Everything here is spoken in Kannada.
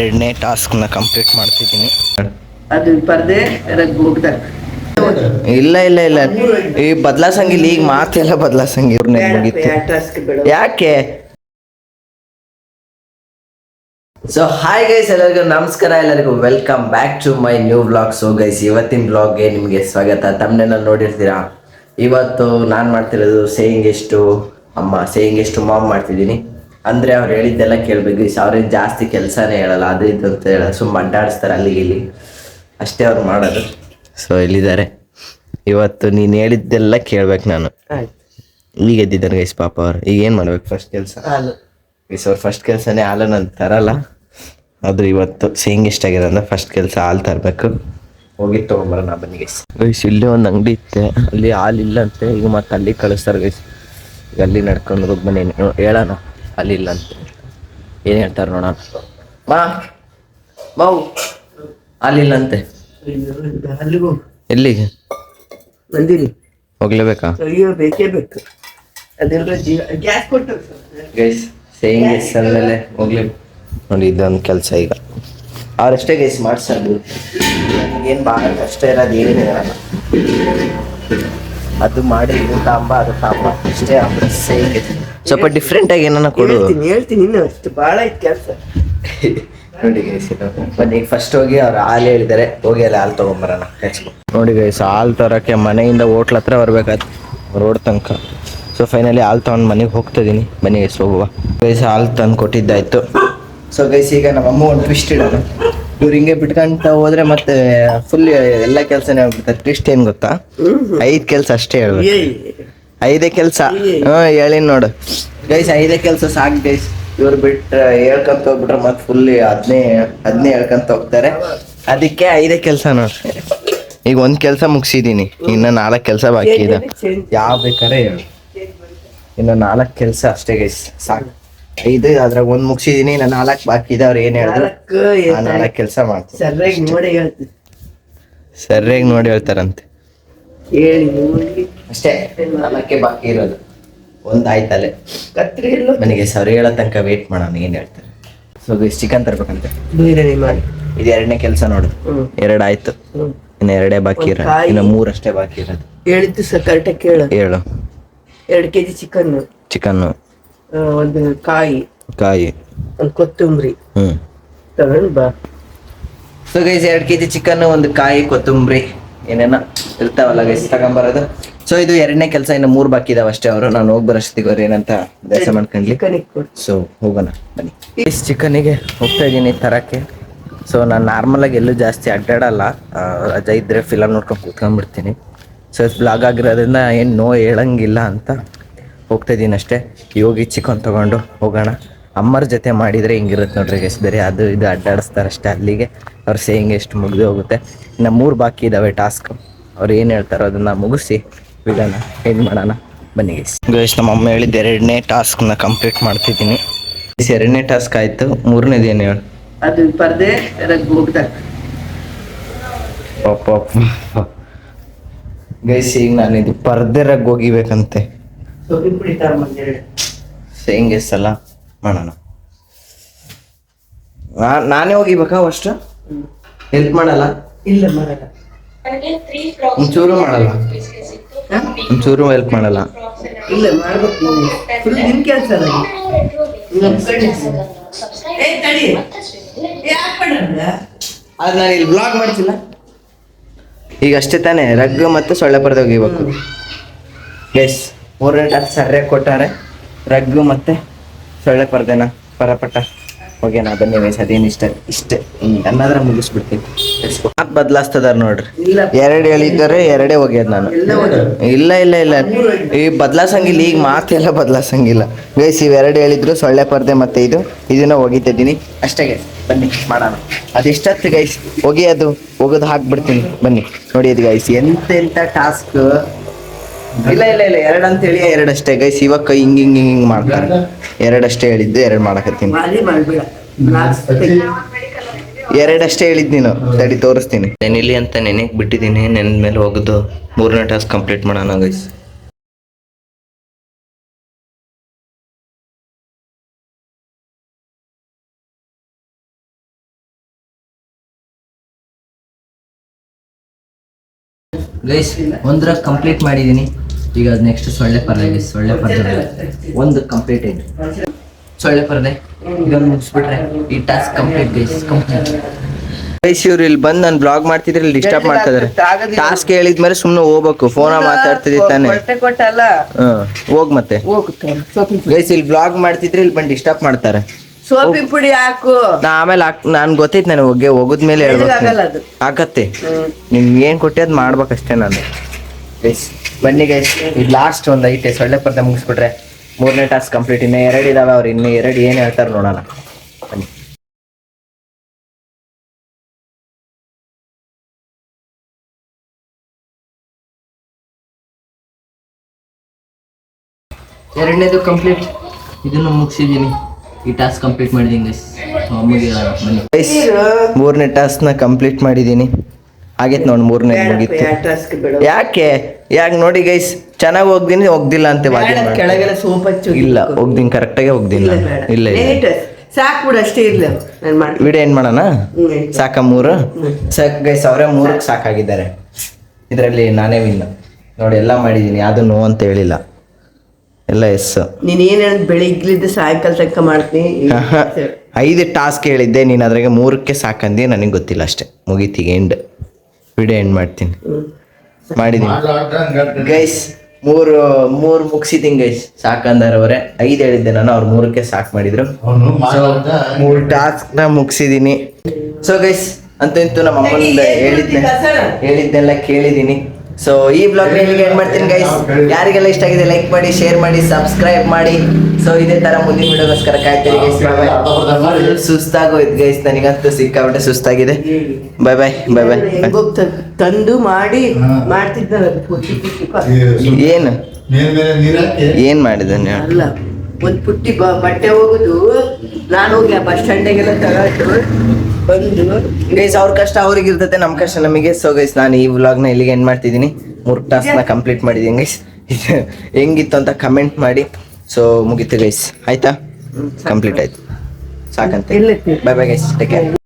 ಎರಡನೇ ಟಾಸ್ಕ್ನ ಕಂಪ್ಲೀಟ್ ಮಾಡ್ತಿದ್ದೀನಿ. ಅದು ಪರ್ದೆ ಹೋಗ್ದಾಗ ಇಲ್ಲ ಇಲ್ಲ ಇಲ್ಲ ಈ ಬದಲಾಸಂಗಿಲ್ಲ, ಈಗ ಮಾತೆಲ್ಲ ಬದಲಾಸಂಗಿಲ್ಲ. ಯಾಕೆ? ಸೊ ಹಾಯ್ ಗೈಸ್, ಎಲ್ಲರಿಗೂ ನಮಸ್ಕಾರ, ಎಲ್ಲರಿಗೂ welcome back to my new vlog. So guys, ಇವತ್ತಿನ ವ್ಲಾಗ್ಗೆ ನಿಮಗೆ ಸ್ವಾಗತ. ತಮ್ಮನೆಲ್ಲ ನೋಡಿರ್ತೀರಾ. ಇವತ್ತು ನಾನು ಮಾಡ್ತಿರೋದು ಸೇಯಿಂಗ್ ಎಷ್ಟು ಅಮ್ಮ ಸೇಯಿಂಗ್ ಎಷ್ಟು ಮಾಮ್ ಮಾಡ್ತಿದ್ದೀನಿ. ಅಂದರೆ ಅವ್ರು ಹೇಳಿದ್ದೆಲ್ಲ ಕೇಳಬೇಕು. ಅವ್ರೇನು ಜಾಸ್ತಿ ಕೆಲಸನೇ ಹೇಳಲ್ಲ, ಅದು ಇದು ಅಂತ ಹೇಳೋದು, ಸುಮ್ಮನೆ ಅಡ್ಡಾಡಿಸ್ತಾರೆ ಅಲ್ಲಿಗೆ ಇಲ್ಲಿ ಅಷ್ಟೇ ಅವ್ರು ಮಾಡೋದು. ಸೊ ಇಲ್ಲಿದ್ದಾರೆ. ಇವತ್ತು ನೀನು ಹೇಳಿದ್ದೆಲ್ಲ ಕೇಳ್ಬೇಕು ನಾನು. ಈಗ ಎದ್ದಿದ್ದಾರೆ ಗೈಸ್ ಪಾಪ ಅವ್ರು. ಈಗ ಏನು ಮಾಡ್ಬೇಕು ಫಸ್ಟ್ ಕೆಲಸ? ಗೈಸ್ ಅವ್ರು ಫಸ್ಟ್ ಕೆಲಸನೇ ಹಾಲು ನಾನು ತರಲ್ಲ. ಅದು ಇವತ್ತು ಸೇಯಿಂಗ್ ಎಷ್ಟಾಗಿರೋದ್ರೆ ಫಸ್ಟ್ ಕೆಲಸ ಹಾಲು ತರಬೇಕು. ಹೋಗಿ ತೊಗೊಂಬರೋಣ ಬನ್ನಿ ಗೈಸ್. ಗೈಸ್ ಇಲ್ಲೇ ಒಂದು ಅಂಗಡಿ ಇತ್ತೆ, ಅಲ್ಲಿ ಹಾಲಿಲ್ಲ ಅಂತೆ. ಈಗ ಮತ್ತೆ ಅಲ್ಲಿ ಕಳಿಸ್ತಾರೆ ಗೈಸ್. ಈಗ ಅಲ್ಲಿ ನಡ್ಕೊಂಡು ಹೋಗಿ ಬನ್ನಿ, ಹೇಳೋಣ ಅಲ್ಲಿಲ್ಲ ಅಂತ ಏನು ಹೇಳ್ತಾರೆ ನೋಡೋಣ. ಮಾವು ಅಲ್ಲಿಲ್ಲಂತೆ. ಎಲ್ಲಿಗೆ ಬಂದಿರಿ? ಹೋಗ್ಲೇಬೇಕಾ? ಅಯ್ಯೋ ಬೇಕೇ ಬೇಕು, ಅದೆಲ್ಲ ಗ್ಯಾಸ್ ಕೊಟ್ಟು ಗೈಸ್ ಸೇಯಿಂಗ್ ಎಸ್ ಅಂದಮೇಲೆ ಹೋಗ್ಲಿ ನೋಡಿ. ಇದೊಂದು ಕೆಲಸ ಈಗ ಅವ್ರಷ್ಟೇ ಗೈಸ್ ಮಾಡ್ಸೋದು. ಏನು ಭಾಳ ಕಷ್ಟ ಇರೋದು ಏನೇನು ಇರಲ್ಲ. ಅದು ಮಾಡಿ ಇದು ತಾಂಬ ಅದು ತಾಂಬ ಅಷ್ಟೇ. ಆಮೇಲೆ ಸೇಯಿಂಗ್ ಸ್ವಲ್ಪ ಡಿಫ್ರೆಂಟಾಗಿ ಏನಾನ ಕೊಡು. ಹೇಳ್ತೀನಿ ಇನ್ನು ಅಷ್ಟು ಭಾಳ ಐತೆ ಕೆಲಸ. ನೋಡಿ ಗೈಸ್, ಬನ್ನಿ ಈಗ ಫಸ್ಟ್ ಹೋಗಿ ಅವ್ರು ಹಾಲು ಹೇಳಿದ್ದಾರೆ, ಹೋಗಿ ಅಲ್ಲಿ ಹಾಲು ತೊಗೊಂಬರೋಣ. ನೋಡಿ ಗೈಸ್, ಹಾಲು ತರೋಕ್ಕೆ ಮನೆಯಿಂದ ಹೋಟ್ಲ ಹತ್ರ ಬರ್ಬೇಕಾಯ್ತು, ರೋಡ್ ತನಕ. ಸೊ ಫೈನಲಿ ಹಾಲು ತೊಗೊಂಡು ಮನೆಗೆ ಹೋಗ್ತಿದ್ದೀನಿ. ಬನ್ನಿ ಗೈಸ್ ಹೋಗುವ. ಗೈಸ್ ಹಾಲು ತಂದು ಕೊಟ್ಟಿದ್ದಾಯ್ತು. ಸೊ ಗೈಸ್ ಈಗ ನಮ್ಮಮ್ಮ ಒಂದು ಟ್ವಿಸ್ಟ್ ಇಡೋಣ. ಇವ್ರು ಹಿಂಗೆ ಬಿಟ್ಕೊಂತ ಹೋದ್ರೆ ಮತ್ತೆ ಫುಲ್ ಎಲ್ಲ ಕೆಲಸನೇ ಆಗ್ಬಿಡ್ತಾರೆ. ಟ್ವಿಸ್ಟ್ ಏನು ಗೊತ್ತಾ? 5 ಕೆಲಸ ಅಷ್ಟೇ ಹೇಳ್ಬೇಕು. 5 ಕೆಲಸ. ಹೇಳಿನ ನೋಡು ಗೈಸ್, 5 ಕೆಲಸ ಸಾಕು ಗೈಸ್. ಇವ್ರು ಬಿಟ್ರೆ ಹೇಳ್ಕೊಂತ ಹೋಗ್ಬಿಟ್ರೆ ಮತ್ತೆ ಫುಲ್ ಅದನ್ನೇ ಹೇಳ್ಕೊಂತ ಹೋಗ್ತಾರೆ. ಅದಕ್ಕೆ 5 ಕೆಲಸ ನೋಡ್ರಿ. ಈಗ 1 ಕೆಲಸ ಮುಗಿಸಿದ್ದೀನಿ, ಇನ್ನು 4 ಕೆಲಸ ಬಾಕಿ ಇದೆ. ಯಾವ ಬೇಕಾರೆ ಹೇಳು, ಇನ್ನು 4 ಕೆಲಸ ಅಷ್ಟೇ ಗೈಸ್, ಸಾಕು. 5 ಅದ್ರಾಗ 1 ಮುಗಿಸಿದ್ದೀನಿ, ಇನ್ನು 4 ಬಾಕಿ ಇದೆ. ಅವ್ರು ಏನು ಹೇಳಿದ್ರು ಆ 4 ಕೆಲಸ ಮಾಡ್ತೀನಿ. ಸರಿಯಾಗಿ ನೋಡಿ ಹೇಳ್ತಾರಂತೆ ಅಷ್ಟೇ. 4 ಬಾಕಿ ಇರೋದು, 1 ಆಯ್ತಲ್ಲೇ. ನನಗೆ ಸರಿ ಹೇಳೋ ತನಕ ವೇಟ್ ಮಾಡೋಣ, ಏನು ಹೇಳ್ತಾರೆ. ಸೊ ಗೈಸ್ ಚಿಕನ್ ತರ್ಬೇಕಂತೆ. ಇದು 2ನೇ ಕೆಲಸ ನೋಡು. 2 ಆಯ್ತು, ಇನ್ನು 2 ಬಾಕಿ ಇರೋದು. ಇನ್ನು 3 ಅಷ್ಟೇ ಬಾಕಿ ಇರೋದು. ಹೇಳಿದ್ದು ಸರ್ ಕರೆಕ್ಟಾಗಿ ಕೇಳು. 2 kg ಚಿಕನ್ನು, ಒಂದು ಕಾಯಿ, 1 ಕೊತ್ತಂಬರಿ ತಗೊಂಡು ಬಾ. ಸೊ ಗೈಸ್ 2 kg ಚಿಕನ್, 1 ಕಾಯಿ, ಕೊತ್ತಂಬರಿ ಏನೇನೋ ಇರ್ತಾವಲ್ಲ ಗೈಸ್ ತಗೊಂಬರೋದು. ಸೊ ಇದು 2ನೇ ಕೆಲಸ. ಇನ್ನು 3 ಬಾಕಿ ಇದಾವೆ ಅಷ್ಟೇ. ಅವರು ನಾನು ಹೋಗಿ ಬರೋಷ್ಟಿಗೆ ಅವ್ರು ಏನಂತ ಕೆಲಸ ಮಾಡ್ಕೊಂಡ್ಲಿ. ಸೊ ಹೋಗೋಣ ಬನ್ನಿ. ಇಷ್ಟು ಚಿಕನಿಗೆ ಹೋಗ್ತಾ ಇದ್ದೀನಿ ತರಕ್ಕೆ. ಸೊ ನಾನು ನಾರ್ಮಲಾಗಿ ಎಲ್ಲೂ ಜಾಸ್ತಿ ಅಡ್ಡಾಡಲ್ಲ. ರಜೆ ಇದ್ದರೆ ಫಿಲಮ್ ನೋಡ್ಕೊಂಡು ಕೂತ್ಕೊಂಡ್ಬಿಡ್ತೀನಿ. ಸೊ ಬ್ಲಾಗ್ ಆಗಿರೋದ್ರಿಂದ ಏನು ಹೇಳಂಗಿಲ್ಲ ಅಂತ ಹೋಗ್ತಾ ಇದ್ದೀನಿ ಅಷ್ಟೇ. ಹೋಗಿ ಚಿಕನ್ ತೊಗೊಂಡು ಹೋಗೋಣ. ಅಮ್ಮರ ಜೊತೆ ಮಾಡಿದರೆ ಹಿಂಗಿರುತ್ತೆ ನೋಡ್ರಿ ಗೈಸ್, ಬೇರೆ ಅದು ಇದು ಅಡ್ಡಾಡಿಸ್ತಾರೆ ಅಷ್ಟೇ. ಅಲ್ಲಿಗೆ ಅವ್ರು ಸೇಯಿಂಗ್ ಎಷ್ಟು ಮುಗಿದು ಹೋಗುತ್ತೆ. ಇನ್ನು 3 ಬಾಕಿ ಇದ್ದಾವೆ ಟಾಸ್ಕ್. ಅವ್ರು ಏನು ಹೇಳ್ತಾರೋ ಅದನ್ನು ಮುಗಿಸಿ ಬಿಡೋಣ, ಏನು ಮಾಡೋಣ ಬನ್ನಿ ಗೈಸ್. ಗೈಸ್ ನಮ್ಮ ಅಮ್ಮ ಹೇಳಿದ್ದು 2ನೇ ಟಾಸ್ಕ್ನ ಕಂಪ್ಲೀಟ್ ಮಾಡ್ತಿದ್ದೀನಿ. 2ನೇ ಟಾಸ್ಕ್ ಆಯಿತು. 3ನೇದು ಏನು ಹೇಳು? ಅದು ಪರ್ದೆ ಹೋಗ್ದಾಗ ಗೈಸ್ ಈಗ ನಾನು ಇದು ಪರ್ದೆ ಹೋಗಿಬೇಕಂತೆ. ಸೇಯಿಂಗ್ ಎಸ್ ಎಲ್ಲ ಮಾಡೋಣ. ನಾನೇ ಹೋಗಿಬೇಕಾ? ಅಷ್ಟು ಹೆಲ್ಪ್ ಮಾಡಲ್ಲ? ಇಲ್ಲ ಮಾಡಲ್ಲ, ಒಂಚೂರು ಮಾಡಲ್ಲ, ಒಂಚೂರು ಹೆಲ್ಪ್ ಮಾಡಲ್ಲ. ಇಲ್ಲ ಮಾಡ್ಬೇಕು. ಫುಲ್ ನಿನ್ ಕೆಲಸ ಅದು ನಾನು ಇಲ್ಲಿ ಬ್ಲಾಗ್ ಮಾಡ್ತಿಲ್ಲ. ಈಗ ಅಷ್ಟೇ ತಾನೇ, ರಗ್ ಮತ್ತು ಸೊಳ್ಳೆ ಪರ್ದೆ ಹೋಗಿಬೇಕು ಗೈಸ್. 3ನೇ ಟಾಸ್ಕ್ ಸರಿಯಾಗಿ ಕೊಟ್ಟಾರೆ. ರಗ್ಗು ಮತ್ತು ಸೊಳ್ಳೆ ಪರ್ದೆನ ಪರಪಟ್ಟ ಹೋಗ್ಯಾನ. ಬನ್ನಿ ಗೈಸ್, ಅದೇನು ಇಷ್ಟೇ ಅನ್ನೋದ್ರ ಮುಗಿಸ್ಬಿಡ್ತೀನಿ. ಮಾತು ಬದಲಾಸ್ತದಾರ ನೋಡ್ರಿ. 2 ಹೇಳಿದ್ದಾರೆ, 2 ಹೋಗ್ಯದ ನಾನು. ಇಲ್ಲ ಇಲ್ಲ ಇಲ್ಲ ಈ ಬದಲಾಸಂಗಿಲ್ಲ, ಈಗ ಮಾತೆಲ್ಲ ಬದಲಾಸಂಗಿಲ್ಲ ಗೈಸ್. ಇವು 2 ಹೇಳಿದ್ರು, ಸೊಳ್ಳೆ ಪರ್ದೆ ಮತ್ತು ಇದನ್ನ ಹೋಗಿತಿದ್ದೀನಿ ಅಷ್ಟೇ ಗೈಸ್. ಬನ್ನಿ ಮಾಡೋಣ. ಅದೆಷ್ಟತ್ತು ಗೈಸ್ ಹೋಗಿ ಅದು ಹೋಗೋದು ಹಾಕ್ಬಿಡ್ತೀನಿ. ಬನ್ನಿ ನೋಡಿ ಅದು ಗೈಸ್, ಎಂತೆಂಥ ಟಾಸ್ಕ್. ಇಲ್ಲ ಇಲ್ಲ ಇಲ್ಲ 2 ಅಂತೇಳಿ 2 ಅಷ್ಟೇ ಗೈಸ್. ಇವಾಗ ಕೈ ಹಿಂಗೆ ಮಾಡ್ತಾರೆ. 2 ಅಷ್ಟೇ ಹೇಳಿದ್ದು, 2 ಮಾಡಕತ್ತೀನಿ. 2 ಅಷ್ಟೇ ಹೇಳಿದ್ದು ನೀನು. ತಡಿ ತೋರಿಸ್ತೀನಿ. ನೆನಿಲಿ ಅಂತ ನೆನೆಗೆ ಬಿಟ್ಟಿದ್ದೀನಿ. ನೆನೆದ ಮೇಲೆ ಹೋಗೋದು 3ನೇ ಟಾಸ್ಕ್ ಕಂಪ್ಲೀಟ್ ಮಾಡೋಣ ಗೈಸ್. ಗೈಸ್ ಒಂದ್ರ ಕಂಪ್ಲೀಟ್ ಮಾಡಿದ್ದೀನಿ. ಈಗ ನೆಕ್ಸ್ಟ್ ಸೊಳ್ಳೆ ಪರ್ದೆ ಗೈಸ್. ಸೊಳ್ಳೆ ಪರ್ದೆ ಒಂದು ಕಂಪ್ಲೀಟ್ ಇದೆ. ಸೊಳ್ಳೆ ಪರ್ದೆ ಇದನ್ನು ಮುಗಿಸ್ಬಿಟ್ರೆ ಈ task complete guys. Complete guys ಇವ್ರು ಇಲ್ಲಿ ಬಂದು ನಾನು ಬ್ಲಾಗ್ ಮಾಡ್ತಿದ್ರೆ ಇಲ್ಲಿ ಡಿಸ್ಟರ್ಬ್ ಮಾಡ್ತಾ ಇದಾರೆ. ಟಾಸ್ಕ್ ಹೇಳಿದ್ಮೇಲೆ ಸುಮ್ಮನೆ ಹೋಗ್ಬೇಕು. ಫೋನ ಮಾತಾಡ್ತಿದ್ದಿ ತಾನೆ. ಕೊಟ್ಟಲ್ಲ ಹೋಗ್ ಮತ್ತೆ ಗೈಸ್ ಇಲ್ಲಿ ಬ್ಲಾಗ್ ಮಾಡ್ತಿದ್ರೆ ಇಲ್ಲಿ ಬಂದು ಡಿಸ್ಟರ್ಬ್ ಮಾಡ್ತಾರೆ. ಸೋಪಿನ ಪುಡಿ ಹಾಕು. ನಾ ಆಮೇಲೆ ನಾನ್ ಗೊತ್ತೈತ್ ನಾನು ಹೋಗಿದ್ಮೇಲೆ ಆಗಲ್ಲ ಅದು. ಆಗತ್ತೆ. ನಿಮ್ಗೆ ಏನ್ ಕೊಟ್ಟೆ ಅದ್ ಮಾಡ್ಬೇಕಷ್ಟೇ ನಾನು. ಗೈಸ್ ಬನ್ನಿ ಗೈಸ್, ಇದು ಲಾಸ್ಟ್ ಒಂದ್ ಐತೆ. ಸೊಳ್ಳೆ ಪರ್ದೆ ಮುಗಿಸ್ಬಿಟ್ರೆ 3ನೇ ಟಾಸ್ಕ್ ಕಂಪ್ಲೀಟ್. ಇನ್ನ 2 ಇದಾವೆ. ಅವ್ರು ಇನ್ನು 2 ಏನ್ ಹೇಳ್ತಾರೆ ನೋಡೋಣ ಬನ್ನಿ. ಎರಡನೇದು ಕಂಪ್ಲೀಟ್. ಇದನ್ನು ಮುಗಿಸಿದ್ದೀನಿ. ಈ ಟಾಸ್ಕ್ ಕಂಪ್ಲೀಟ್ ಮಾಡಿದ್ದೀನಿ ಗೈಸ್. ಅಮ್ಮಗೆ ಬನ್ನಿ ಗೈಸ್ 3ನೇ ಟಾಸ್ಕ್ ನ ಕಂಪ್ಲೀಟ್ ಮಾಡಿದ್ದೀನಿ. ಆಗೈತೆ ನೋಡಿ 3ನೇ ಮುಗೀತು. ಯಾಕೆ ನೋಡಿ ಗೈಸ್, ಚೆನ್ನಾಗಿ ಹೋಗ್ದಿಲ್ಲ ಅಂತ ಕೆಳಗೆಲ್ಲ ಸೋಪ್ ಹಚ್ಚು. ಇಲ್ಲ ಹೋಗ್ದೀನಿ, ಕರೆಕ್ಟಾಗಿ ಹೋಗ್ದಿಲ್ಲ. ಇಲ್ಲ ಸಾಕು ಬಿಡು, ಅಷ್ಟೇ ಇರ್ಲಿ. ವಿಡಿಯೋ ಏನ್ ಮಾಡೋಣ? ಸಾಕ 3 ಸಾಕು ಗೈಸ್. ಅವರೇ 3ಕ್ಕೆ ಸಾಕಾಗಿದ್ದಾರೆ. ಇದರಲ್ಲಿ ನಾನೇ ವಿನ್ ನೋಡಿ. ಎಲ್ಲ ಮಾಡಿದ್ದೀನಿ, ಯಾವುದು ನೋ ಅಂತ ಹೇಳಿಲ್ಲ, ಎಲ್ಲ ಎಸ್. ನೀನ್ ಏನ್ ಹೇಳಿದ್ ಬೆಳಿಗ್ಲಿದ್ದ ಸಾಯಂಕಾಲ ತನಕ ಮಾಡ್ತೀನಿ. 5 ಟಾಸ್ಕ್ ಹೇಳಿದ್ದೆ, ನೀನು ಅದ್ರಾಗೆ 3ಕ್ಕೆ ಸಾಕಂದಿ. ನನಗೆ ಗೊತ್ತಿಲ್ಲ ಅಷ್ಟೇ. ಮುಗೀತಿಗೆ ಎಂಡ್. ವಿಡಿಯೋ ಎಂಡ್ ಮಾಡ್ತೀನಿ. ಮಾಡಿದ್ದೀನಿ ಗೈಸ್. 3 ಮುಗಿಸಿದ್ದೀನಿ ಗೈಸ್. ಸಾಕಂದರವರೇ 5 ಹೇಳಿದ್ದೆ ನಾನು, ಅವ್ರು 3ಕ್ಕೆ ಸಾಕು ಮಾಡಿದ್ರು. 3 ಟಾಸ್ಕ್ ನ ಮುಗಿಸಿದ್ದೀನಿ. ಸೊ ಗೈಸ್ ಅಂತೂ ಇಂತೂ ನಮ್ಮ ಅಮ್ಮನಿಂದ ಹೇಳಿದ್ದೆಲ್ಲ ಕೇಳಿದ್ದೀನಿ. ಸೊ ಈ ಬ್ಲಾಗ್ ಇಲ್ಲಿಗೆ ಎಂಡ್ ಮಾಡ್ತೀನಿ ಗೈಸ್. ಯಾರಿಗೆಲ್ಲ ಇಷ್ಟ ಆಗಿದೆ ಲೈಕ್ ಮಾಡಿ, ಶೇರ್ ಮಾಡಿ, ಸಬ್ಸ್ಕ್ರೈಬ್ ಮಾಡಿ. ಸೊ ಇದೇ ತರ ಮುಂದಿನ ವಿಡಿಯೋಗೋಸ್ಕರ ಕಾಯ್ತೀರಿ ಗೈಸ್. ಸುಸ್ತಾಗೋಯ್ತು ಗೈಸ್, ನನಗಂತೂ ಸಿಕ್ಕಾಬಿಟ್ಟೆ ಸುಸ್ತಾಗಿದೆ. Bye bye bye bye. ತಂದು ಮಾಡಿ ಮಾಡ್ತಿದ್ದ. ಏನ್ ಮಾಡಿದೆ? ಅಲ್ಲ, ಒಂದ್ ಪುಟ್ಟಿ ಬಟ್ಟೆ ಹೋಗುದು. ನಾನು ಹೋಗಿ ಬಸ್ ಸ್ಟ್ಯಾಂಡಿಗೆಲ್ಲ ತಗೊಂಡು ಬಂದು ಗೈಸ್ ಅವ್ರ ಕಷ್ಟ ಅವ್ರಿಗೆ ಇರ್ತೈತೆ, ನಮ್ ಕಷ್ಟ ನಮಗೆ. ಸೊ ಗೈಸ್ ನಾನು ಈ ವ್ಲಾಗ್ನ ಇಲ್ಲಿಗೆ ಎಂಡ್ ಮಾಡ್ತಿದ್ದೀನಿ. 3 ಟಾಸ್ಕ್ ನ ಕಂಪ್ಲೀಟ್ ಮಾಡಿದ್ದೀನಿ ಗೈಸ್. ಹೆಂಗಿತ್ತು ಅಂತ ಕಮೆಂಟ್ ಮಾಡಿ. ಸೊ ಮುಗೀತು ಗೈಸ್, ಆಯ್ತಾ? ಕಂಪ್ಲೀಟ್ ಆಯ್ತು, ಸಾಕಂತೆ. Bye bye guys, take care.